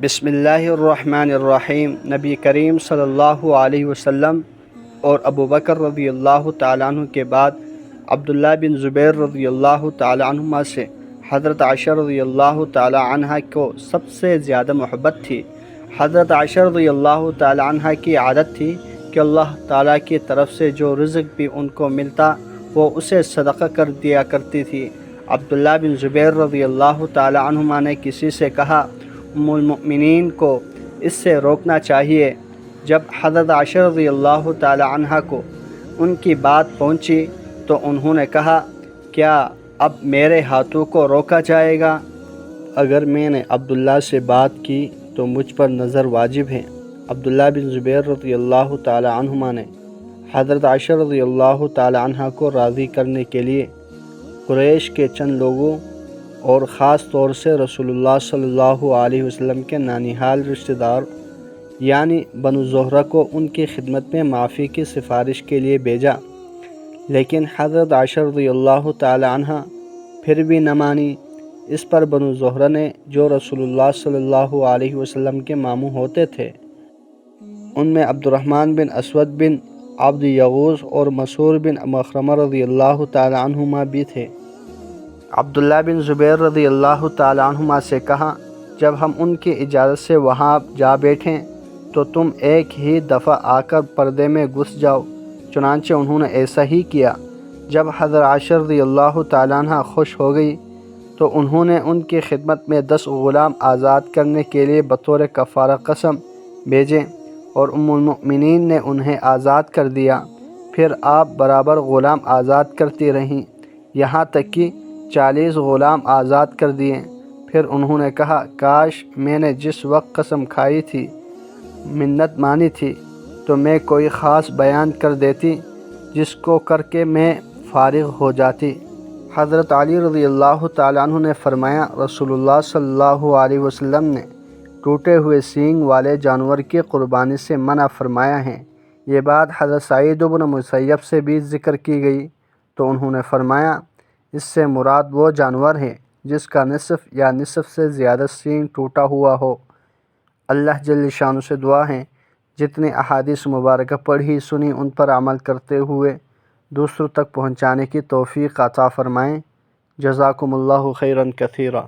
بسم اللہ الرحمن الرحیم۔ نبی کریم صلی اللہ علیہ وسلم اور ابو بکر رضی اللہ تعالیٰ عنہ کے بعد عبداللہ بن زبیر رضی اللہ تعالیٰ عنہما سے حضرت عائشہ رضی اللہ تعالیٰ عنہ کو سب سے زیادہ محبت تھی۔ حضرت عائشہ رضی اللہ تعالیٰ عنہ کی عادت تھی کہ اللہ تعالیٰ کی طرف سے جو رزق بھی ان کو ملتا وہ اسے صدقہ کر دیا کرتی تھی۔ عبداللہ بن زبیر رضی اللہ تعالیٰ عنہما نے کسی سے کہا، ام المؤمنین کو اس سے روکنا چاہیے۔ جب حضرت عائشہ رضی اللہ تعالی عنہ کو ان کی بات پہنچی تو انہوں نے کہا، کیا اب میرے ہاتھوں کو روکا جائے گا؟ اگر میں نے عبداللہ سے بات کی تو مجھ پر نظر واجب ہے۔ عبداللہ بن زبیر رضی اللہ تعالی عنہما نے حضرت عائشہ رضی اللہ تعالی عنہ کو راضی کرنے کے لیے قریش کے چند لوگوں اور خاص طور سے رسول اللہ صلی اللہ علیہ وسلم کے نانیحال رشتہ دار یعنی بنو زہرہ کو ان کی خدمت میں معافی کی سفارش کے لیے بھیجا، لیکن حضرت عائشہ رضی اللہ تعالی عنہ پھر بھی نہ مانی۔ اس پر بنو زہرہ نے، جو رسول اللہ صلی اللہ علیہ وسلم کے ماموں ہوتے تھے، ان میں عبد الرحمن بن اسود بن عبد یغوث اور مسعور بن مخرمہ رضی اللہ تعالی عنہما بھی تھے، عبداللہ بن زبیر رضی اللہ تعالی عنہما سے کہا، جب ہم ان کی اجازت سے وہاں جا بیٹھیں تو تم ایک ہی دفعہ آ کر پردے میں گھس جاؤ۔ چنانچہ انہوں نے ایسا ہی کیا۔ جب حضرت عائشہ رضی اللہ تعالی عنہ خوش ہو گئی تو انہوں نے ان کی خدمت میں 10 غلام آزاد کرنے کے لیے بطور کفارہ قسم بھیجے اور ام المؤمنین نے انہیں آزاد کر دیا۔ پھر آپ برابر غلام آزاد کرتی رہیں، یہاں تک کہ 40 غلام آزاد کر دیے۔ پھر انہوں نے کہا، کاش میں نے جس وقت قسم کھائی تھی، منت مانی تھی، تو میں کوئی خاص بیان کر دیتی جس کو کر کے میں فارغ ہو جاتی۔ حضرت علی رضی اللہ تعالیٰ عنہ نے فرمایا، رسول اللہ صلی اللہ علیہ وسلم نے ٹوٹے ہوئے سینگ والے جانور کی قربانی سے منع فرمایا ہے۔ یہ بات حضرت سعید بن مسیب سے بھی ذکر کی گئی تو انہوں نے فرمایا، اس سے مراد وہ جانور ہے جس کا نصف یا نصف سے زیادہ سینگ ٹوٹا ہوا ہو۔ اللہ جل شانہ سے دعا ہے، جتنی احادیث مبارکہ پڑھی سنی ان پر عمل کرتے ہوئے دوسروں تک پہنچانے کی توفیق عطا فرمائیں۔ جزاکم اللہ خیرا کثیرا۔